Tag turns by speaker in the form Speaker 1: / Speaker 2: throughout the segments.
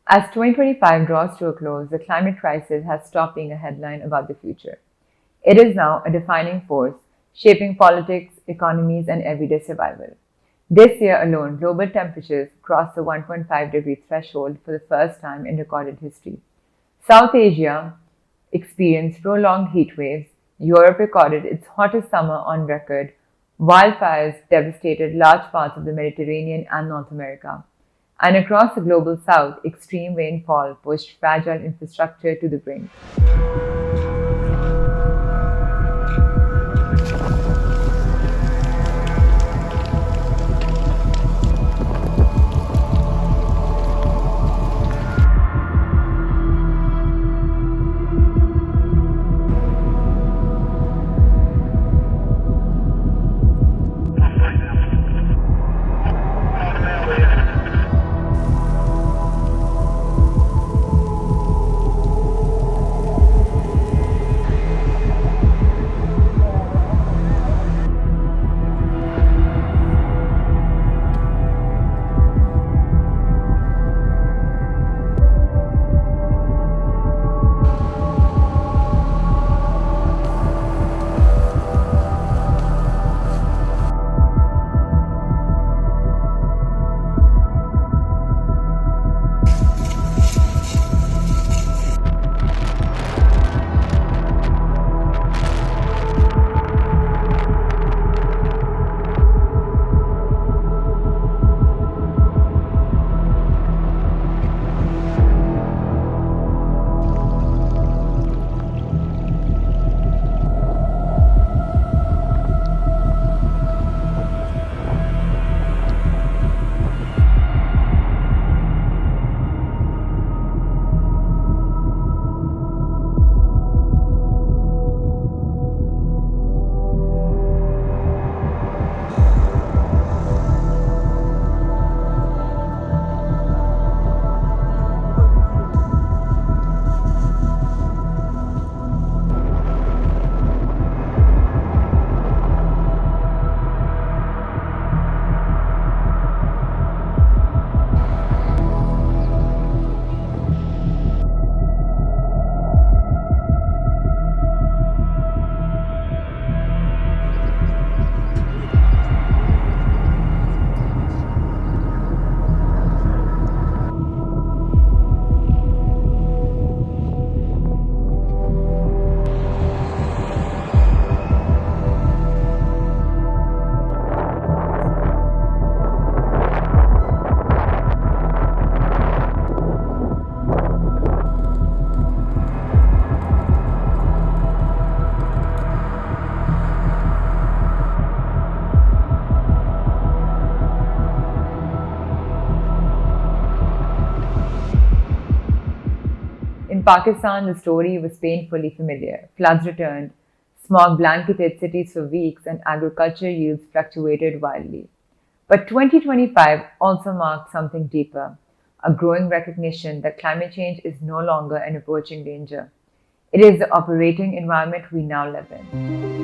Speaker 1: As 2025 draws to a close, the climate crisis has stopped being a headline about the future. It is now a defining force, shaping politics, economies, and everyday survival. This year alone, global temperatures crossed the 1.5-degree threshold for the first time in recorded history. South Asia experienced prolonged heat waves, Europe recorded its hottest summer on record, wildfires devastated large parts of the Mediterranean and North America. And across the global south, extreme rainfall pushed fragile infrastructure to the brink. In Pakistan, the story was painfully familiar. Floods returned, smog blanketed cities for weeks, and agriculture yields fluctuated wildly. But 2025 also marked something deeper, a growing recognition that climate change is no longer an approaching danger. It is the operating environment we now live in.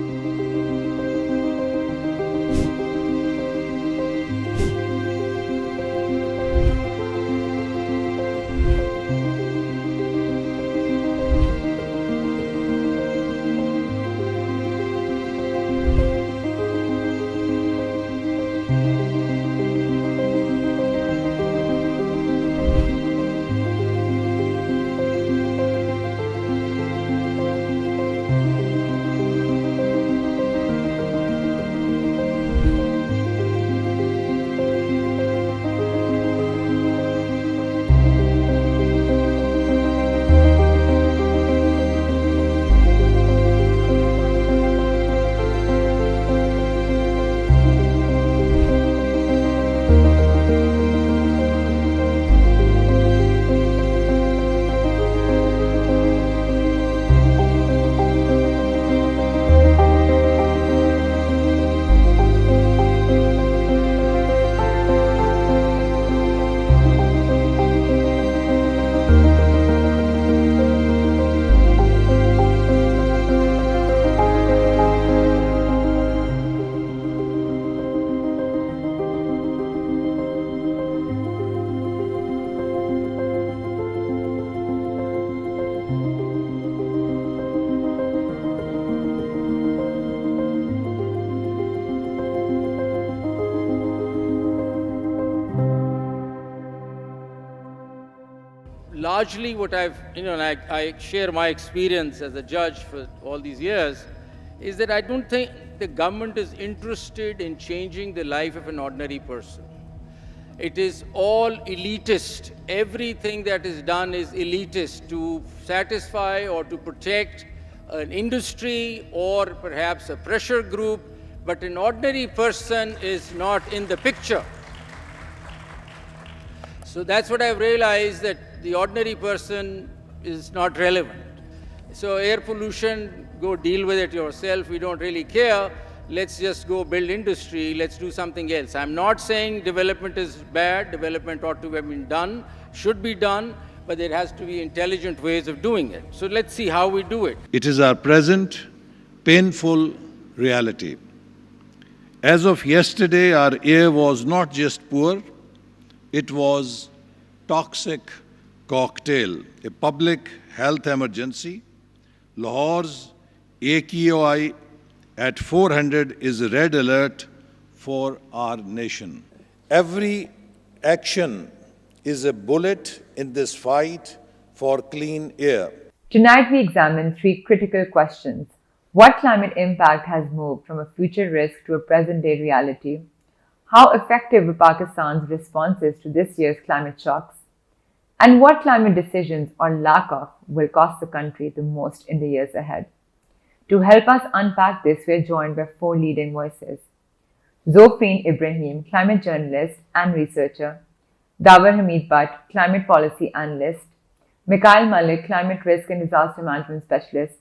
Speaker 2: largely what I've, I share my experience as a judge for all these years, is that I don't think the government is interested in changing the life of an ordinary person. It is all elitist. Everything that is done is elitist to satisfy or to protect an industry or perhaps a pressure group, but an ordinary person is not in the picture. So that's what I've realized, that the ordinary person is not relevant. So air pollution, go deal with it yourself. We don't really care. Let's just go build industry. Let's do something else. I'm not saying development is bad. Development ought to have been done, should be done, but there has to be intelligent ways of doing it. So let's see how we do it.
Speaker 3: It is our present, painful reality. As of yesterday, our air was not just poor, it was toxic cocktail, a public health emergency. Lahore's AQI at 400 is a red alert for our nation. Every action is a bullet in this fight for clean air.
Speaker 1: Tonight we examine three critical questions. What climate impact has moved from a future risk to a present-day reality? How effective were Pakistan's responses to this year's climate shocks? And what climate decisions or lack of will cost the country the most in the years ahead? To help us unpack this, we are joined by four leading voices. Zofreen Ebrahim, climate journalist and researcher. Dawar Hameed Butt, climate policy analyst. Mikail, Malik, climate risk and disaster management specialist.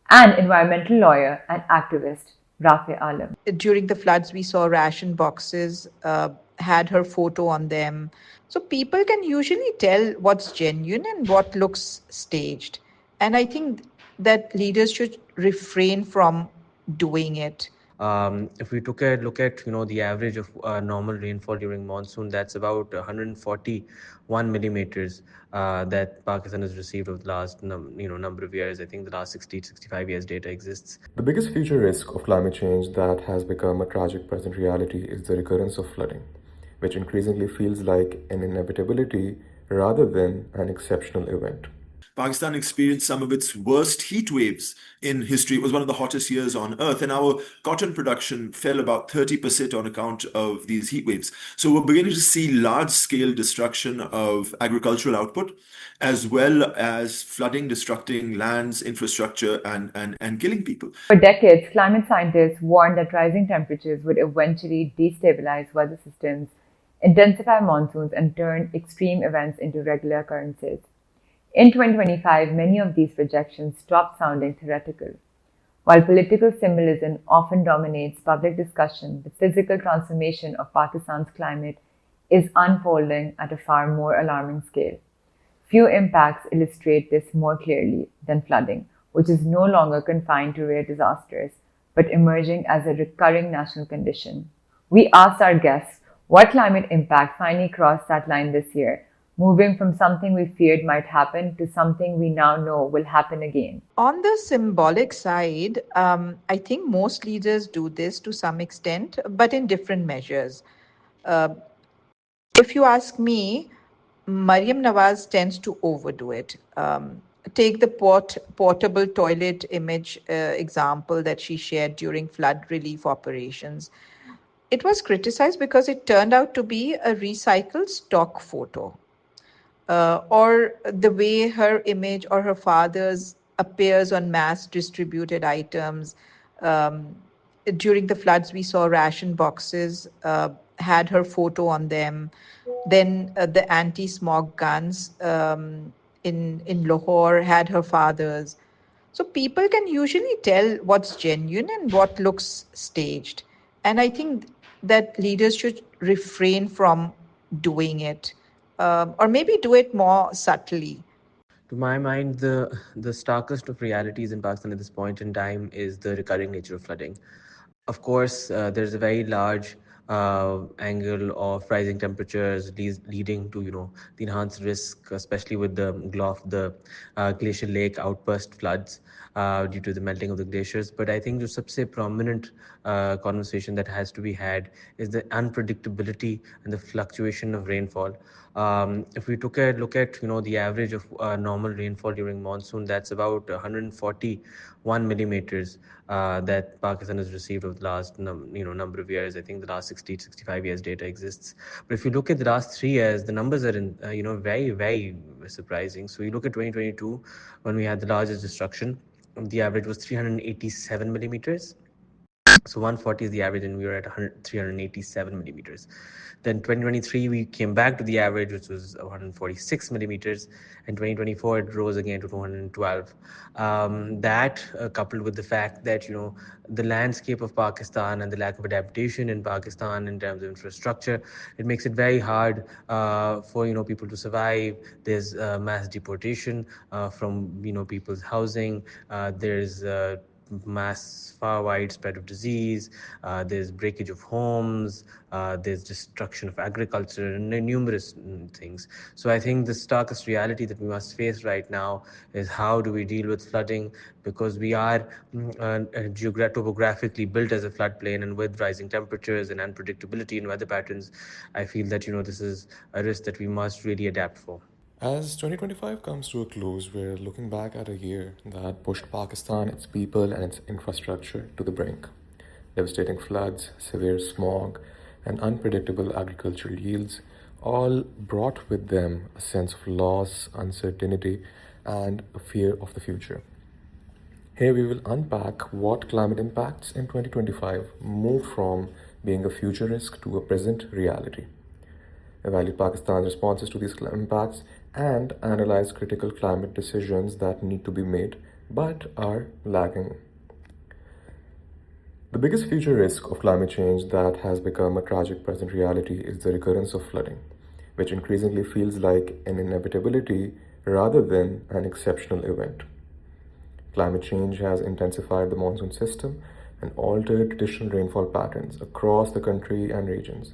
Speaker 1: And environmental lawyer and activist, Rafay.
Speaker 4: During the floods, we saw ration boxes, had her photo on them. So people can usually tell what's genuine and what looks staged. And I think that leaders should refrain from doing it.
Speaker 5: If we took a look at the average of normal rainfall during monsoon, that's about 141 millimeters that Pakistan has received over the last number of years. I think the last 65 years data exists.
Speaker 6: The biggest future risk of climate change that has become a tragic present reality is the recurrence of flooding, which increasingly feels like an inevitability rather than an exceptional event.
Speaker 7: Pakistan experienced some of its worst heat waves in history. It was one of the hottest years on earth, and our cotton production fell about 30% on account of these heat waves. So we're beginning to see large-scale destruction of agricultural output, as well as flooding, destructing lands, infrastructure, and killing people.
Speaker 1: For decades, climate scientists warned that rising temperatures would eventually destabilize weather systems, intensify monsoons, and turn extreme events into regular occurrences. In 2025, many of these projections stopped sounding theoretical. While political symbolism often dominates public discussion, the physical transformation of Pakistan's climate is unfolding at a far more alarming scale. Few impacts illustrate this more clearly than flooding, which is no longer confined to rare disasters, but emerging as a recurring national condition. We asked our guests what climate impact finally crossed that line this year, moving from something we feared might happen to something we now know will happen again.
Speaker 4: On the symbolic side, I think most leaders do this to some extent, but in different measures. If you ask me, Maryam Nawaz tends to overdo it. Take the portable toilet image example that she shared during flood relief operations. It was criticized because it turned out to be a recycled stock photo. Or the way her image or her father's appears on mass distributed items. During the floods, we saw ration boxes, had her photo on them. Then the anti-smog guns in Lahore had her father's. So people can usually tell what's genuine and what looks staged. And I think that leaders should refrain from doing it. Or maybe do it more subtly.
Speaker 5: To my mind, the starkest of realities in Pakistan at this point in time is the recurring nature of flooding. Of course, there's a very large angle of rising temperatures leading to the enhanced risk, especially with the glacial lake outburst floods due to the melting of the glaciers. But I think the सबसे prominent conversation that has to be had is the unpredictability and the fluctuation of rainfall. If we took a look at the average of normal rainfall during monsoon, that's about 141 millimeters that Pakistan has received over the last number of years. I think the last 60 to 65 years data exists. But if you look at the last 3 years, the numbers are very very surprising. So you look at 2022 when we had the largest destruction. The average was 387 millimeters. So 140 is the average, and we were at 387 millimeters. Then 2023, we came back to the average, which was 146 millimeters. And 2024, it rose again to 212. That coupled with the fact that, the landscape of Pakistan and the lack of adaptation in Pakistan in terms of infrastructure, it makes it very hard for, people to survive. There's mass deportation from, people's housing. There's mass far wide spread of disease, there's breakage of homes, there's destruction of agriculture, and numerous things. So I think the starkest reality that we must face right now is how do we deal with flooding, because we are topographically built as a floodplain, and with rising temperatures and unpredictability in weather patterns, I feel that this is a risk that we must really adapt for.
Speaker 6: As 2025 comes to a close, we're looking back at a year that pushed Pakistan, its people, and its infrastructure to the brink. Devastating floods, severe smog, and unpredictable agricultural yields all brought with them a sense of loss, uncertainty, and a fear of the future. Here we will unpack what climate impacts in 2025 moved from being a future risk to a present reality, evaluate Pakistan's responses to these impacts, and analyze critical climate decisions that need to be made but are lagging. The biggest future risk of climate change that has become a tragic present reality is the recurrence of flooding, which increasingly feels like an inevitability rather than an exceptional event. Climate change has intensified the monsoon system and altered traditional rainfall patterns across the country and regions.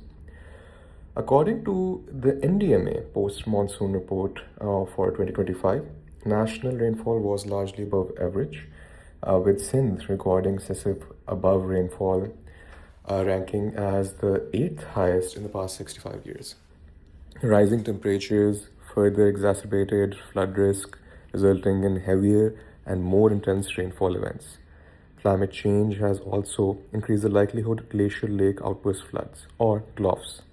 Speaker 6: According to the NDMA post-monsoon report for 2025, national rainfall was largely above average, with Sindh recording excessive above rainfall, ranking as the 8th highest in the past 65 years. Rising temperatures further exacerbated flood risk, resulting in heavier and more intense rainfall events. Climate change has also increased the likelihood of glacial lake outburst floods, or GLOFs.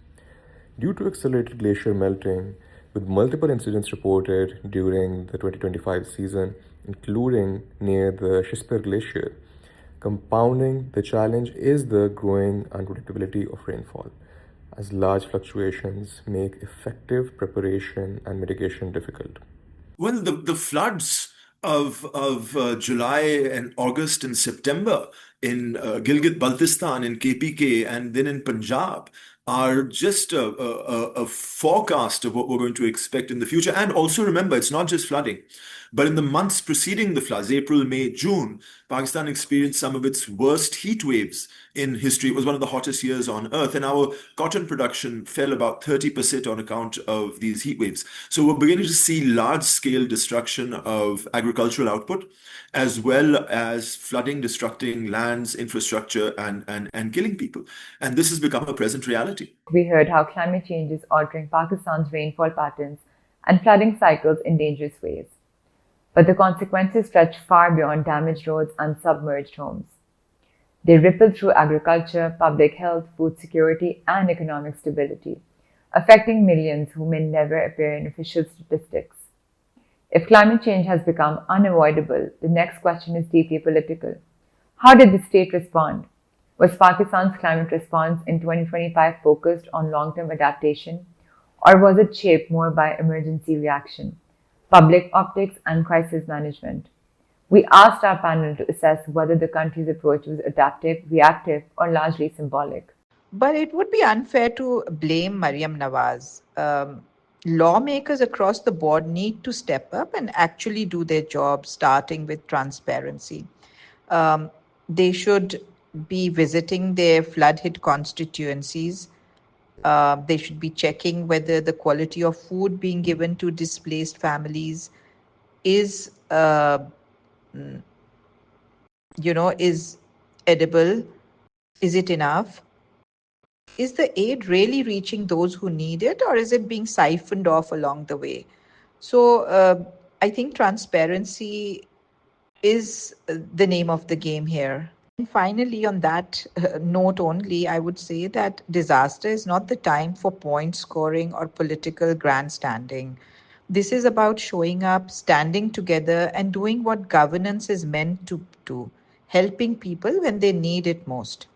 Speaker 6: Due to accelerated glacier melting, with multiple incidents reported during the 2025 season, including near the Shishper Glacier, compounding the challenge is the growing unpredictability of rainfall, as large fluctuations make effective preparation and mitigation difficult.
Speaker 7: Well, the floods of July and August and September in Gilgit-Baltistan, in KPK, and then in Punjab are just a forecast of what we're going to expect in the future. And also remember, it's not just flooding, but in the months preceding the floods, April, May, June, Pakistan experienced some of its worst heat waves in history. It was one of the hottest years on earth, and our cotton production fell about 30% on account of these heat waves. So we're beginning to see large-scale destruction of agricultural output, as well as flooding, destructing lands, infrastructure, and killing people. And this has become a present reality.
Speaker 1: We heard how climate change is altering Pakistan's rainfall patterns and flooding cycles in dangerous ways. But the consequences stretch far beyond damaged roads and submerged homes. They ripple through agriculture, public health, food security, and economic stability, affecting millions who may never appear in official statistics. If climate change has become unavoidable, the next question is deeply political. How did the state respond? Was Pakistan's climate response in 2025 focused on long-term adaptation, or was it shaped more by emergency reaction, public optics, and crisis management? We asked our panel to assess whether the country's approach was adaptive, reactive, or largely symbolic.
Speaker 4: But it would be unfair to blame Maryam Nawaz. Lawmakers across the board need to step up and actually do their job, starting with transparency. They should be visiting their flood hit constituencies. They should be checking whether the quality of food being given to displaced families is, is edible. Is it enough? Is the aid really reaching those who need it, or is it being siphoned off along the way? So I think transparency is the name of the game here. And finally, on that note only, I would say that disaster is not the time for point scoring or political grandstanding. This is about showing up, standing together, and doing what governance is meant to do, helping people when they need it most.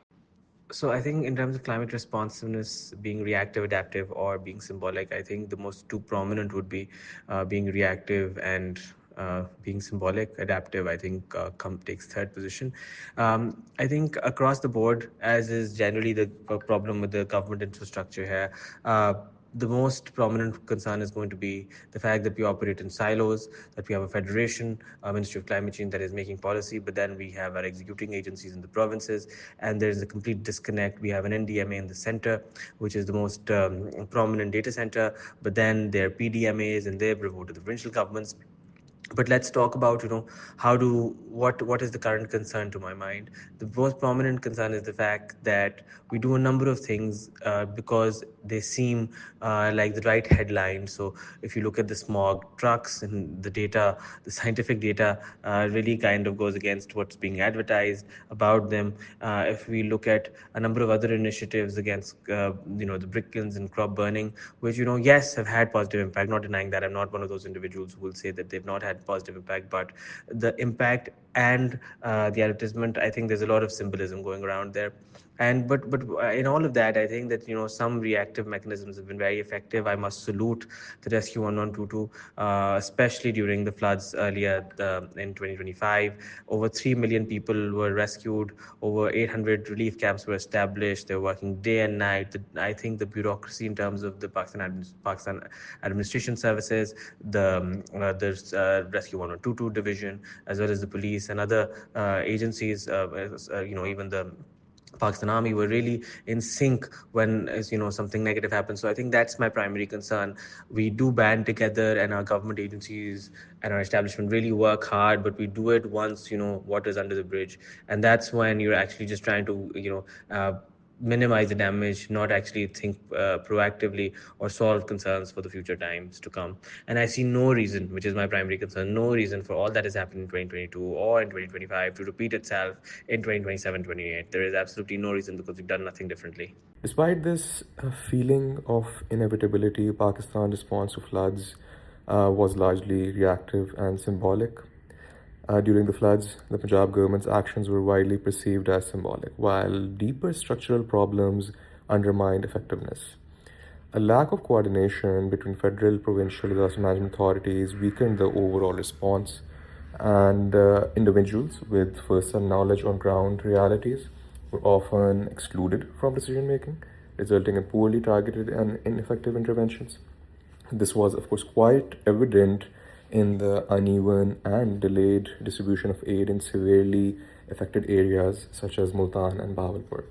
Speaker 5: So I think in terms of climate responsiveness, being reactive, adaptive, or being symbolic, I think the most two prominent would be being reactive and being symbolic. Adaptive, I think, takes third position. I think across the board, as is generally the problem with the government infrastructure here, the most prominent concern is going to be the fact that we operate in silos, that we have a federation, a Ministry of Climate Change that is making policy, but then we have our executing agencies in the provinces, and there's a complete disconnect. We have an NDMA in the center, which is the most prominent data center, but then there are PDMAs and they report to the provincial governments. But let's talk about what is the current concern. To my mind, the most prominent concern is the fact that we do a number of things because they seem like the right headline. So if you look at the smog trucks and the data, the scientific data really kind of goes against what's being advertised about them. If we look at a number of other initiatives against the brick kilns and crop burning, which yes have had positive impact, not denying that. I'm not one of those individuals who will say that they've not had positive impact, but the impact and the advertisement, I think there's a lot of symbolism going around there. And but in all of that, I think that some reactive mechanisms have been very effective. I must salute the Rescue 1122, especially during the floods earlier in 2025. Over 3 million people were rescued. Over 800 relief camps were established. They're working day and night. I think the bureaucracy in terms of the Pakistan administration services, there's Rescue 1122 division, as well as the police and other agencies, even the Pakistan Army were really in sync when something negative happens. So I think that's my primary concern. We do band together, and our government agencies and our establishment really work hard, but we do it once water is under the bridge, and that's when you're actually just trying to minimize the damage, not actually think proactively or solve concerns for the future times to come. And I see no reason, which is my primary concern, no reason for all that has happened in 2022 or in 2025 to repeat itself in 2027-28. There is absolutely no reason, because we've done nothing differently.
Speaker 6: Despite this feeling of inevitability, Pakistan's response to floods was largely reactive and symbolic. During the floods, the Punjab government's actions were widely perceived as symbolic, while deeper structural problems undermined effectiveness. A lack of coordination between federal, provincial disaster management authorities weakened the overall response, and individuals with first-hand knowledge on ground realities were often excluded from decision making, resulting in poorly targeted and ineffective interventions. This was, of course, quite evident in the uneven and delayed distribution of aid in severely affected areas such as Multan and Bahawalpur.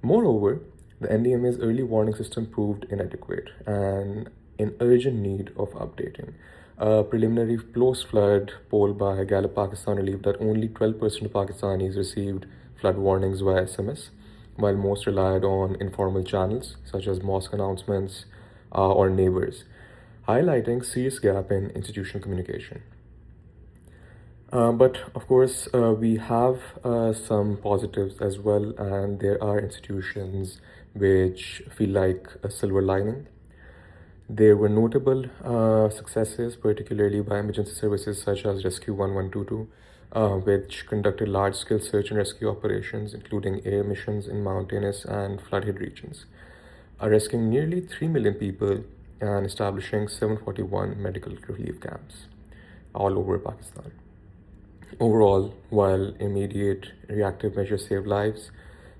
Speaker 6: Moreover, the NDMA's early warning system proved inadequate and in urgent need of updating. A preliminary post-flood poll by Gallup Pakistan revealed that only 12% of Pakistanis received flood warnings via SMS, while most relied on informal channels such as mosque announcements or neighbors, highlighting serious gap in institutional communication. But of course, we have some positives as well, and there are institutions which feel like a silver lining. There were notable successes, particularly by emergency services such as Rescue 1122, which conducted large-scale search and rescue operations, including air missions in mountainous and flood-hit regions, rescuing nearly 3 million people and establishing 741 medical relief camps all over Pakistan. Overall, while immediate reactive measures saved lives,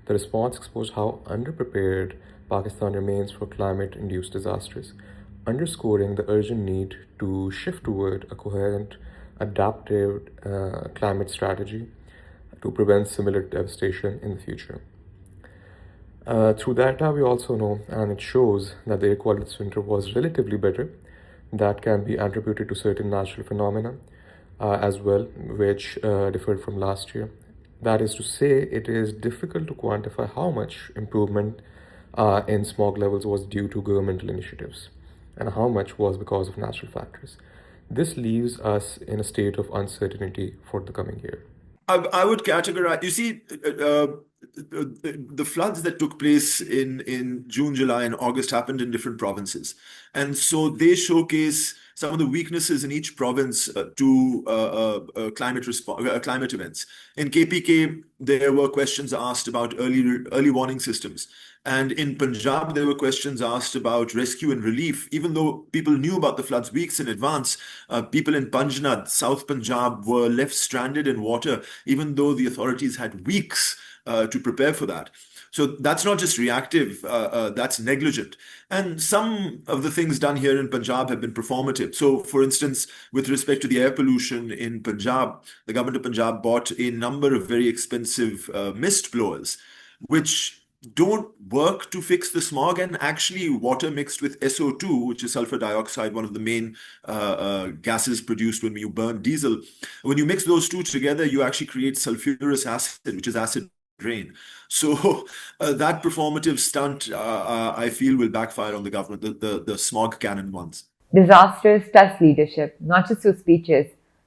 Speaker 6: the response exposed how underprepared Pakistan remains for climate-induced disasters, underscoring the urgent need to shift toward a coherent, adaptive climate strategy to prevent similar devastation in the future. Through data, we also know, and it shows that the air quality this winter was relatively better. That can be attributed to certain natural phenomena as well, which differed from last year. That is to say, it is difficult to quantify how much improvement in smog levels was due to governmental initiatives and how much was because of natural factors. This leaves us in a state of uncertainty for the coming year.
Speaker 7: I would categorize, you see, the floods that took place in June, July, and August happened in different provinces. And so they showcase some of the weaknesses in each province to climate events. In KPK, there were questions asked about early warning systems. And in Punjab, there were questions asked about rescue and relief. Even though people knew about the floods weeks in advance, people in Panjnad, South Punjab, were left stranded in water, even though the authorities had weeks to prepare for that. So that's not just reactive, that's negligent. And some of the things done here in Punjab have been performative. So, for instance, with respect to the air pollution in Punjab, the government of Punjab bought a number of very expensive mist blowers, which don't work to fix the smog, and actually water mixed with SO2, which is sulfur dioxide, one of the main gases produced when you burn diesel. When you mix those two together, you actually create sulfurous acid, which is acid rain. So that performative stunt, I feel, will backfire on the government, the smog cannon ones.
Speaker 1: Disasters test leadership, not just through speeches,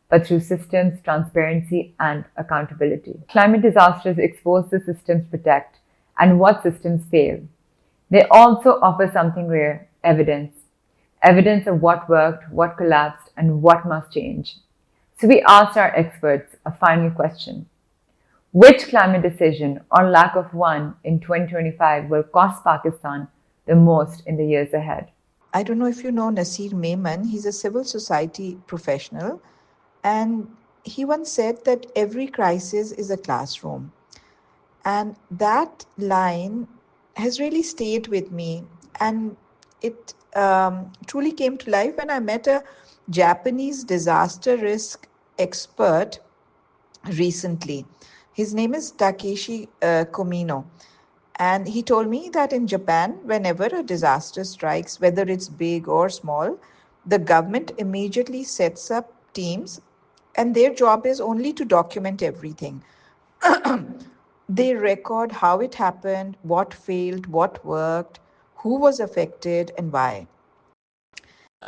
Speaker 1: but through systems, transparency, and accountability. Climate disasters expose the systems protect and what systems fail. They also offer something rare, evidence. Evidence of what worked, what collapsed, and what must change. So we asked our experts a final question. Which climate decision or lack of one in 2025 will cost Pakistan the most in the years ahead?
Speaker 4: I don't know if you know Nasir Mehman. He's a civil society professional, and he once said that every crisis is a classroom. And that line has really stayed with me. And it truly came to life when I met a Japanese disaster risk expert recently. His name is Takeshi Komino. And he told me that in Japan, whenever a disaster strikes, whether it's big or small, the government immediately sets up teams, and their job is only to document everything. They record how it happened, what failed, what worked, who was affected, and why.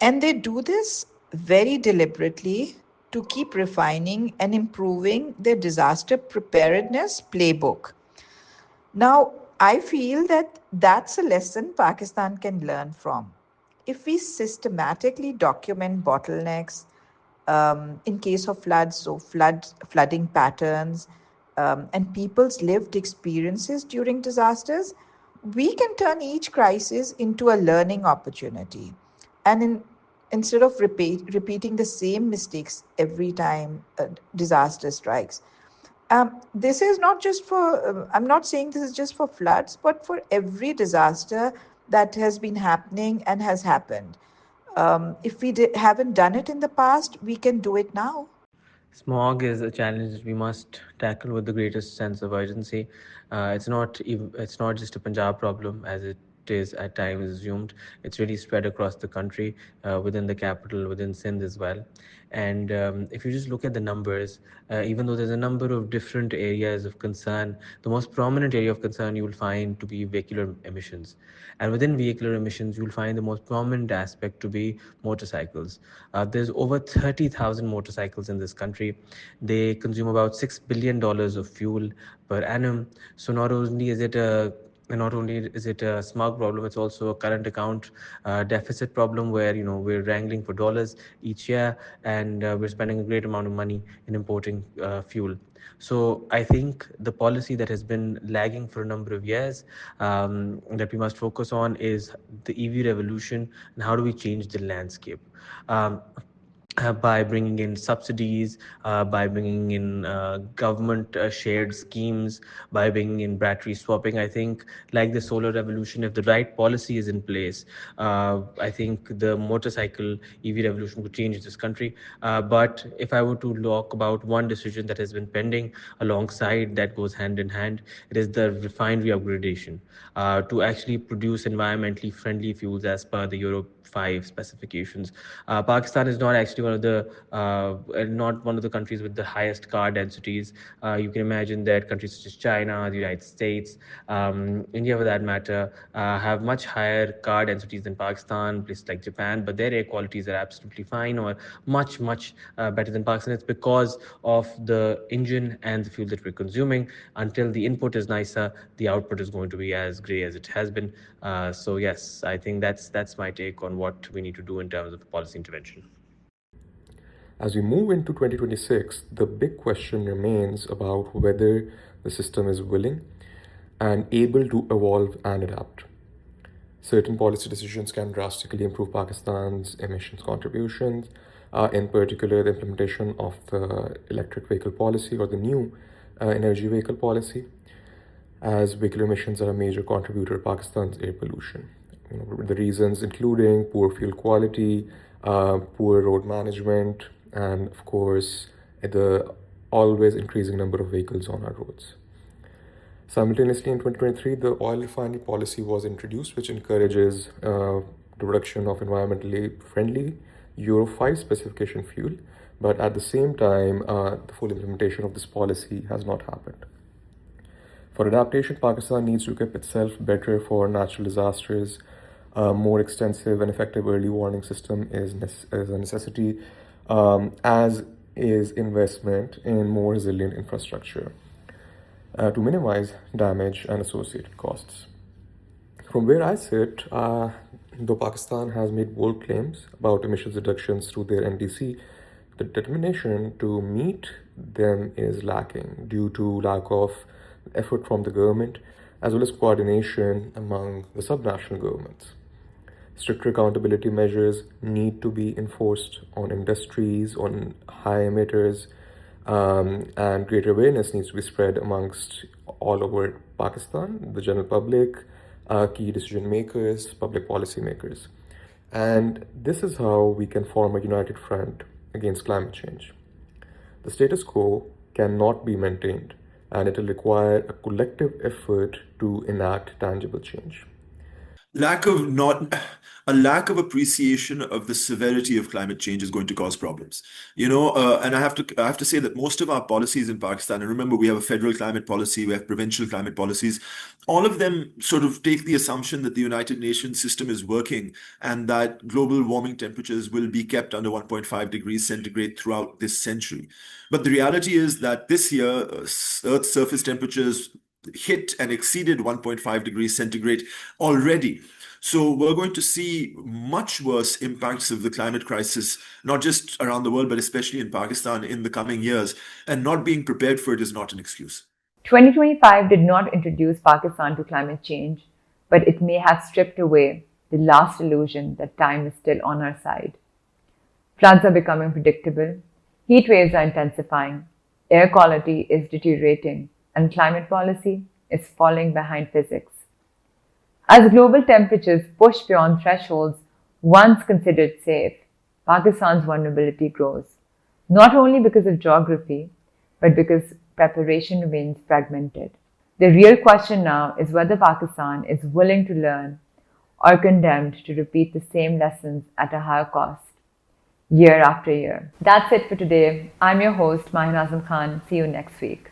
Speaker 4: And they do this very deliberately to keep refining and improving their disaster preparedness playbook. Now, I feel that that's a lesson Pakistan can learn from. If we systematically document bottlenecks, in case of floods, so flooding patterns, and people's lived experiences during disasters, we can turn each crisis into a learning opportunity. And instead of repeating the same mistakes every time a disaster strikes. This is not just for, I'm not saying this is just for floods, but for every disaster that has been happening and has happened. If we haven't done it in the past, we can do it now.
Speaker 5: Smog is a challenge that we must tackle with the greatest sense of urgency. It's not just a Punjab problem as it is at times assumed. It's really spread across the country, within the capital, within Sindh as well. And if you just look at the numbers, even though there's a number of different areas of concern, the most prominent area of concern you will find to be vehicular emissions. And within vehicular emissions, you'll find the most prominent aspect to be motorcycles. There's over 30,000 motorcycles in this country. They consume about $6 billion of fuel per annum. So not only is it a smog problem, it's also a current account deficit problem where we're wrangling for dollars each year, and we're spending a great amount of money in importing fuel. So I think the policy that has been lagging for a number of years, that we must focus on, is the EV revolution and how do we change the landscape. Um, by bringing in subsidies, by bringing in government shared schemes, by bringing in battery swapping. I think, like the solar revolution, if the right policy is in place, I think the motorcycle EV revolution could change this country. But if I were to talk about one decision that has been pending alongside that goes hand in hand, it is the refinery upgradation to actually produce environmentally friendly fuels as per the Euro 5 specifications. Pakistan is not actually not one of the countries with the highest car densities. You can imagine that countries such as China, the United States, India for that matter, have much higher car densities than Pakistan, places like Japan, but their air qualities are absolutely fine or much, much better than Pakistan. It's because of the engine and the fuel that we're consuming. Until the input is nicer, the output is going to be as grey as it has been. So yes, I think that's my take on what we need to do in terms of policy intervention.
Speaker 6: As we move into 2026, the big question remains about whether the system is willing and able to evolve and adapt. Certain policy decisions can drastically improve Pakistan's emissions contributions, in particular, the implementation of the electric vehicle policy or the new energy vehicle policy, as vehicle emissions are a major contributor to Pakistan's air pollution. The reasons including poor fuel quality, poor road management, and of course, the always increasing number of vehicles on our roads. Simultaneously, in 2023, the oil refining policy was introduced, which encourages the production of environmentally friendly Euro 5 specification fuel. But at the same time, the full implementation of this policy has not happened. For adaptation, Pakistan needs to equip itself better for natural disasters. A more extensive and effective early warning system is a necessity, as is investment in more resilient infrastructure to minimize damage and associated costs. From where I sit, though Pakistan has made bold claims about emissions reductions through their NDC, the determination to meet them is lacking due to lack of effort from the government as well as coordination among the subnational governments. Stricter accountability measures need to be enforced on industries, on high emitters, and greater awareness needs to be spread amongst all over Pakistan, the general public, key decision makers, public policy makers. And this is how we can form a united front against climate change. The status quo cannot be maintained, and it will require a collective effort to enact tangible change.
Speaker 7: A lack of appreciation of the severity of climate change is going to cause problems. And I have to say that most of our policies in Pakistan, and remember, we have a federal climate policy, we have provincial climate policies, all of them sort of take the assumption that the United Nations system is working and that global warming temperatures will be kept under 1.5 degrees centigrade throughout this century. But the reality is that this year, Earth's surface temperatures hit and exceeded 1.5 degrees centigrade already. So we're going to see much worse impacts of the climate crisis, not just around the world, but especially in Pakistan in the coming years. And not being prepared for it is not an excuse.
Speaker 1: 2025 did not introduce Pakistan to climate change, but it may have stripped away the last illusion that time is still on our side. Floods are becoming predictable, heat waves are intensifying, air quality is deteriorating, and climate policy is falling behind physics. As global temperatures push beyond thresholds once considered safe, Pakistan's vulnerability grows, not only because of geography, but because preparation remains fragmented. The real question now is whether Pakistan is willing to learn or condemned to repeat the same lessons at a higher cost, year after year. That's it for today. I'm your host, Mahin Azam Khan. See you next week.